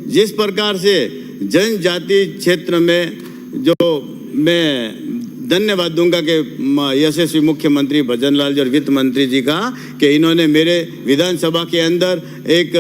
जिस प्रकार से जनजाति क्षेत्र में जो मैं धन्यवाद दूंगा कि यशस्वी मुख्यमंत्री भजनलाल जी और वित्त मंत्री जी का कि इन्होंने मेरे विधानसभा के अंदर एक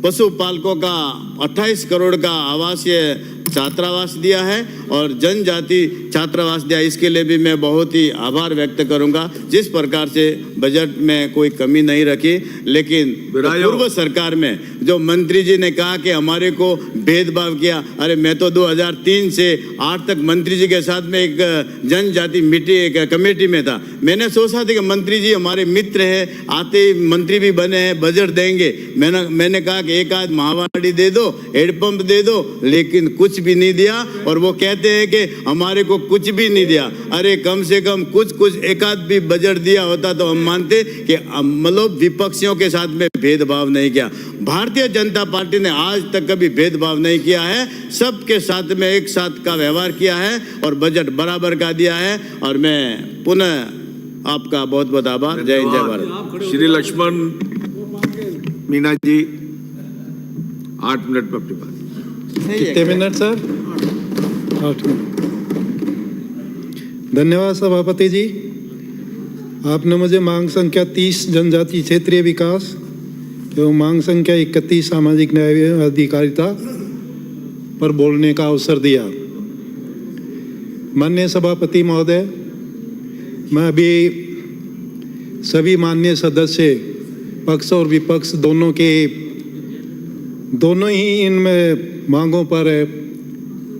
पशुपालकों का 28 करोड़ का आवासीय छात्रावास दिया है और जनजाति छात्रावास दिया। इसके लिए भी मैं बहुत ही आभार व्यक्त करूंगा। जिस प्रकार से बजट में कोई कमी नहीं रखी, लेकिन पूर्व सरकार में जो मंत्री जी ने कहा कि हमारे को भेदभाव किया, अरे मैं तो 2003 से 8 तक मंत्री जी के साथ में एक जनजाति कमेटी में था। मैंने सोचा था कि मंत्री जी हमारे मित्र हैं, आते ही मंत्री भी बने हैं, बजट देंगे। मैंने कहा कि एक आध महावाड़ी दे दो, हैंडपंप दे दो, लेकिन कुछ भी नहीं दिया। और वो कहते हैं कि हमारे को कुछ भी नहीं दिया। अरे कम से कम कुछ एक आध भी बजट दिया होता तो हम मानते कि मतलब विपक्षियों के साथ में भेदभाव नहीं किया। भारतीय जनता पार्टी ने आज तक कभी भेदभाव नहीं किया है, सबके साथ में एक साथ का व्यवहार किया है और बजट बराबर का दिया है। और मैं पुनः आपका बहुत बहुत आभार। जय हिंद, जय भारत। श्री लक्ष्मण मीणा जी 8 मिनट में अपनी बात। कितने मिनट सर? 8 मिनट। धन्यवाद सभापति जी। आपने मुझे मांग संख्या 30 जनजाति क्षेत्रीय विकास एवं मांग संख्या 31 सामाजिक न्याय एवं अधिकारिता पर बोलने का अवसर दिया। माननीय सभापति महोदय, मैं अभी सभी माननीय सदस्य पक्ष और विपक्ष दोनों ही इनमें मांगों पर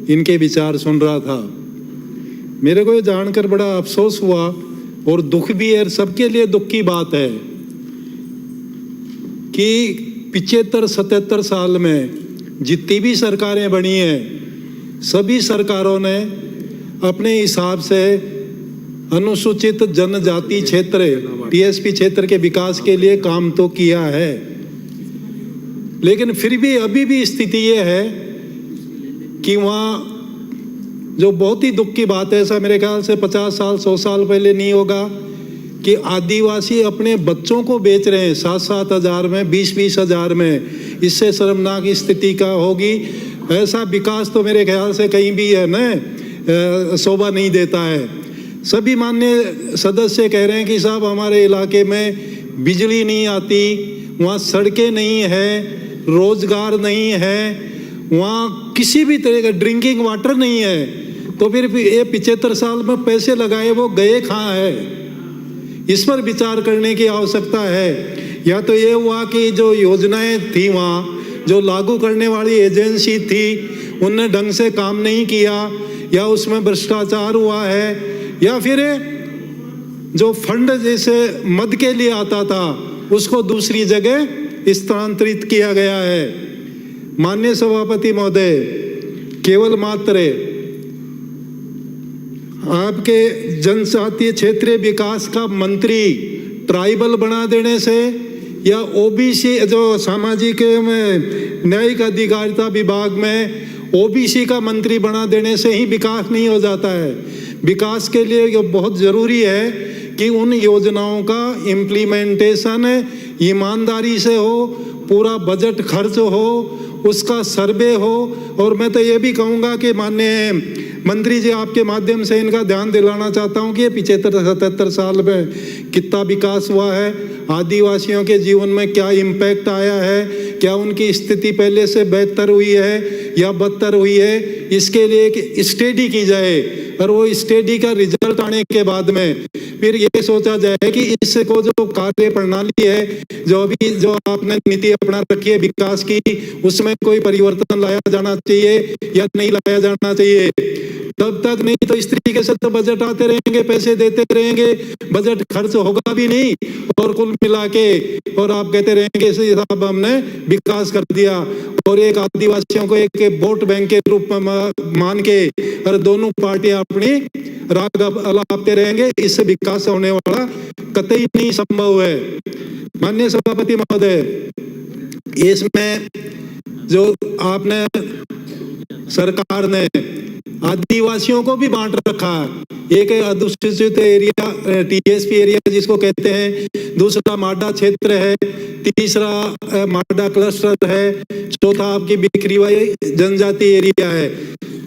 इनके विचार सुन रहा था। मेरे को ये जानकर बड़ा अफसोस हुआ और दुख भी है। सबके लिए दुख की बात है कि 75-77 साल में जितनी भी सरकारें बनी हैं, सभी सरकारों ने अपने हिसाब से अनुसूचित जनजाति क्षेत्र टीएसपी क्षेत्र के विकास के लिए काम तो किया है, लेकिन फिर भी अभी भी स्थिति ये है कि वहाँ जो बहुत ही दुख की बात है, ऐसा मेरे ख्याल से 50 साल 100 साल पहले नहीं होगा कि आदिवासी अपने बच्चों को बेच रहे हैं 7-7 हज़ार में, 20-20 हज़ार में। इससे शर्मनाक स्थिति का होगी। ऐसा विकास तो मेरे ख्याल से कहीं भी है न, शोभा नहीं देता है। सभी माननीय सदस्य कह रहे हैं कि साहब हमारे इलाके में बिजली नहीं आती, वहाँ सड़कें नहीं है, रोजगार नहीं है, वहाँ किसी भी तरह का ड्रिंकिंग वाटर नहीं है। तो फिर ये 75 साल में पैसे लगाए वो गए कहाँ है? इस पर विचार करने की आवश्यकता है। या तो ये हुआ कि जो योजनाएं थी वहाँ, जो लागू करने वाली एजेंसी थी, उनने ढंग से काम नहीं किया, या उसमें भ्रष्टाचार हुआ है, या फिर जो फंड जैसे मद के लिए आता था उसको दूसरी जगह स्थानांतरित किया गया है। माननीय सभापति महोदय, केवल मात्र आपके जनजातीय क्षेत्रीय विकास का मंत्री ट्राइबल बना देने से या ओबीसी जो सामाजिक न्यायिक अधिकारिता विभाग में ओबीसी का मंत्री बना देने से ही विकास नहीं हो जाता है। विकास के लिए ये बहुत ज़रूरी है कि उन योजनाओं का इम्प्लीमेंटेशन ईमानदारी से हो, पूरा बजट खर्च हो, उसका सर्वे हो। और मैं तो ये भी कहूँगा कि माननीय मंत्री जी, आपके माध्यम से इनका ध्यान दिलाना चाहता हूँ कि ये 75-77 साल में कितना विकास हुआ है, आदिवासियों के जीवन में क्या इम्पैक्ट आया है, क्या उनकी स्थिति पहले से बेहतर हुई है या बदतर हुई है, इसके लिए एक स्टडी की जाए। और वो स्टडी का रिजल्ट आने के बाद में फिर ये सोचा जाए कि इसको जो कार्य प्रणाली है, जो अभी जो आपने नीति अपना रखी है विकास की, उसमें कोई परिवर्तन लाया जाना चाहिए या नहीं लाया जाना चाहिए। तब तक नहीं तो इस तरीके से तो बजट आते रहेंगे, पैसे देते रहेंगे, बजट खर्च होगा भी नहीं, और कुल मिला के और आप कहते रहेंगे साहब हमने विकास कर दिया, और एक आदिवासियों को एक वोट बैंक के रूप में मान के और दोनों पार्टियां अपनी राग अलापते रहेंगे। इससे विकास होने वाला कतई नहीं संभव है। माननीय सभापति महोदय, इसमें जो आपने सरकार ने आदिवासियों को भी बांट रखा है। एक अधुसूचित एरिया टीएसपी एरिया जिसको कहते हैं, दूसरा माडा क्षेत्र है, तीसरा माडा क्लस्टर है, चौथा आपकी बिखरी हुई जनजाति एरिया है।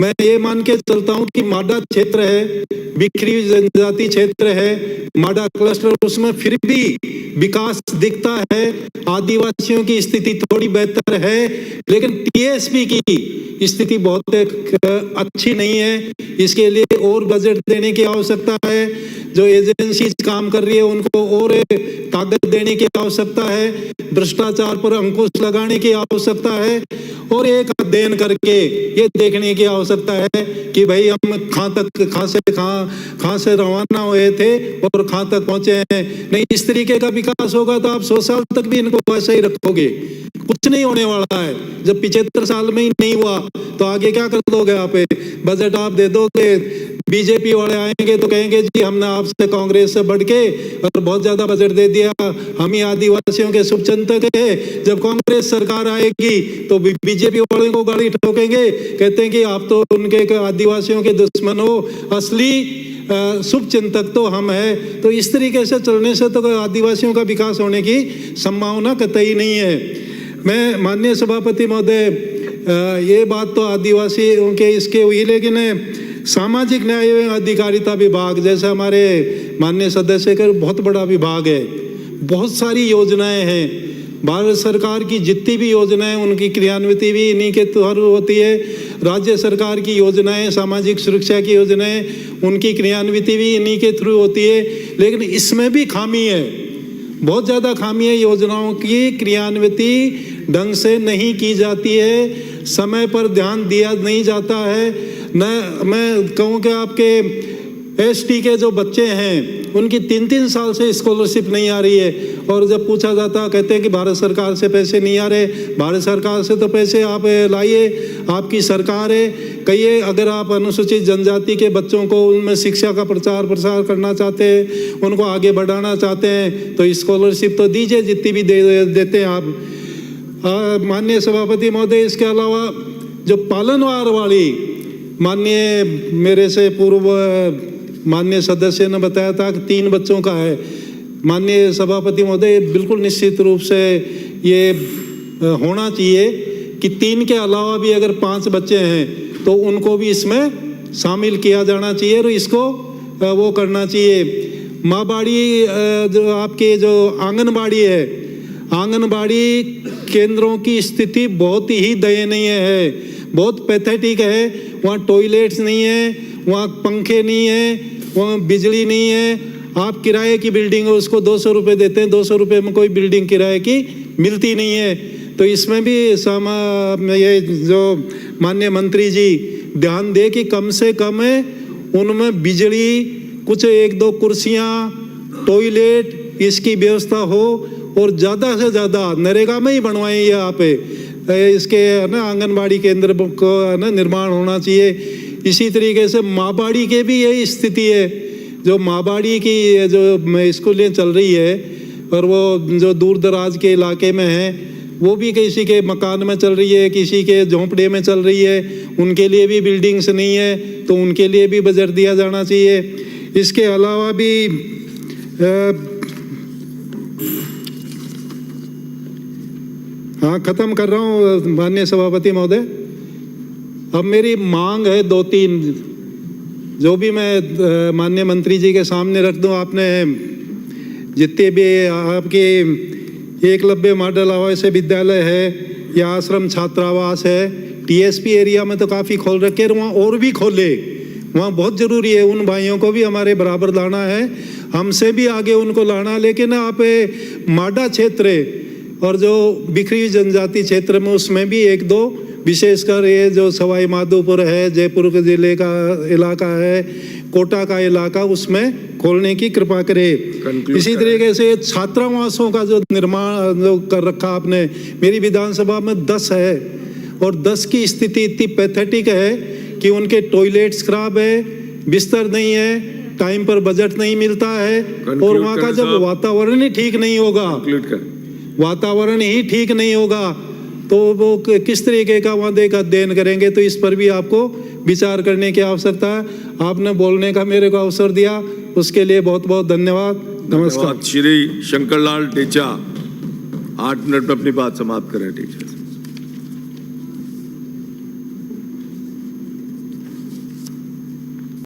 मैं ये मान के चलता हूँ कि माडा क्षेत्र है, बिखरी जनजाति क्षेत्र है, माडा क्लस्टर, उसमें फिर भी विकास दिखता है, आदिवासियों की स्थिति थोड़ी बेहतर है, लेकिन टीएसपी की स्थिति बहुत अच्छी नहीं है। इसके लिए और बजट देने की आवश्यकता है। जो एजेंसी काम कर रही है उनको और ताकत देने की आवश्यकता है। भ्रष्टाचार पर अंकुश लगाने की आवश्यकता है और एक अध्ययन करके ये देखने की आवश्यकता है कि भाई हम कहाँ से रवाना हुए थे और कहाँ तक पहुंचे हैं। नहीं, इस तरीके का विकास होगा तो आप 100 साल तक भी इनको वैसे ही रखोगे, कुछ नहीं होने वाला है। जब 75 साल में ही नहीं हुआ तो आगे क्या कर दोगे आप? बजट आप दे दोगे, बीजेपी वाले आएंगे तो कहेंगे जी हमने आपसे कांग्रेस से बढ़ के और बहुत ज्यादा बजट दे दिया, हम ही आदिवासियों के शुभचिंतक है। जब कांग्रेस सरकार आएगी तो बीजेपी वाले को गाड़ी ठोकेंगे, कहते हैं कि आप तो उनके आदिवासियों के दुश्मन हो, असली शुभचिंतक तो हम है। तो इस तरीके से चलने से तो आदिवासियों का विकास होने की संभावना कतई नहीं है। मैं माननीय सभापति महोदय, ये बात तो आदिवासियों के इसके हुई, लेकिन सामाजिक न्याय एवं अधिकारिता विभाग जैसे हमारे माननीय सदस्य का बहुत बड़ा विभाग है, बहुत सारी योजनाएं हैं। भारत सरकार की जितनी भी योजनाएं उनकी क्रियान्विति भी इन्हीं के थ्रू होती है। राज्य सरकार की योजनाएं, सामाजिक सुरक्षा की योजनाएं, उनकी क्रियान्विति भी इन्हीं के थ्रू होती है। लेकिन इसमें भी खामी है, बहुत ज़्यादा खामी है। योजनाओं की क्रियान्विति ढंग से नहीं की जाती है, समय पर ध्यान दिया नहीं जाता है। मैं कहूँ कि आपके एसटी के जो बच्चे हैं उनकी 3-3 साल से स्कॉलरशिप नहीं आ रही है, और जब पूछा जाता कहते हैं कि भारत सरकार से पैसे नहीं आ रहे। भारत सरकार से तो पैसे आप लाइए, आपकी सरकार है। कहिए अगर आप अनुसूचित जनजाति के बच्चों को उनमें शिक्षा का प्रचार प्रसार करना चाहते हैं, उनको आगे बढ़ाना चाहते हैं तो स्कॉलरशिप तो दीजिए जितनी भी देते हैं आप। माननीय सभापति महोदय, इसके अलावा जो पालनवार वाली, माननीय मेरे से पूर्व माननीय सदस्य ने बताया था कि 3 बच्चों का है। माननीय सभापति महोदय, बिल्कुल निश्चित रूप से ये होना चाहिए कि 3 के अलावा भी अगर 5 बच्चे हैं तो उनको भी इसमें शामिल किया जाना चाहिए और इसको वो करना चाहिए। माँ बाड़ी, जो आपके जो आंगनबाड़ी है, आंगनबाड़ी केंद्रों की स्थिति बहुत ही दयनीय है, बहुत पैथेटिक है। वहाँ टॉयलेट्स नहीं है, वहाँ पंखे नहीं है, वहाँ बिजली नहीं है। आप किराए की बिल्डिंग है उसको 200 रुपये देते हैं, 200 रुपये में कोई बिल्डिंग किराए की मिलती नहीं है। तो इसमें भी ये जो माननीय मंत्री जी ध्यान दे कि कम से कम उनमें बिजली, कुछ 1-2 कुर्सियाँ, टॉयलेट, इसकी व्यवस्था हो और ज़्यादा से ज़्यादा नरेगा में ही बनवाएं। ये आप इसके ना आंगनबाड़ी केंद्र को ना निर्माण होना चाहिए। इसी तरीके से माँबाड़ी के भी यही स्थिति है। जो माँबाड़ी की जो स्कूलें चल रही है और वो जो दूर दराज के इलाके में है, वो भी किसी के मकान में चल रही है, किसी के झोंपड़े में चल रही है, उनके लिए भी बिल्डिंग्स नहीं है, तो उनके लिए भी बजट दिया जाना चाहिए। इसके अलावा भी हाँ, खत्म कर रहा हूँ माननीय सभापति महोदय। अब मेरी मांग है 2-3 जो भी मैं माननीय मंत्री जी के सामने रख दूं। आपने जितने भी आपके एकलव्य मॉडल आवासीय विद्यालय है या आश्रम छात्रावास है, टीएसपी एरिया में तो काफ़ी खोल रखे हैं, वहाँ और भी खोले, वहाँ बहुत ज़रूरी है। उन भाइयों को भी हमारे बराबर लाना है, हमसे भी आगे उनको लाना। लेकिन आप माडा क्षेत्र और जो बिखरी जनजाति क्षेत्र में उसमें भी 1-2 विशेषकर ये जो सवाई माधोपुर है, जयपुर के जिले का इलाका है, कोटा का इलाका, उसमें खोलने की कृपा करे। इसी तरीके से छात्रावासों का जो निर्माण जो कर रखा आपने, मेरी विधानसभा में 10 है और 10 की स्थिति इतनी पैथेटिक है कि उनके टॉयलेट्स खराब है, बिस्तर नहीं है, टाइम पर बजट नहीं मिलता है और वहाँ का जब वातावरण ही ठीक नहीं होगा, वातावरण ही ठीक नहीं होगा तो वो किस तरीके का वादे का अध्ययन करेंगे, तो इस पर भी आपको विचार करने की आवश्यकता है। आपने बोलने का मेरे को अवसर दिया, उसके लिए बहुत बहुत धन्यवाद। नमस्कार। श्री शंकरलाल टेचा 8 मिनट में अपनी बात समाप्त करें। टीचर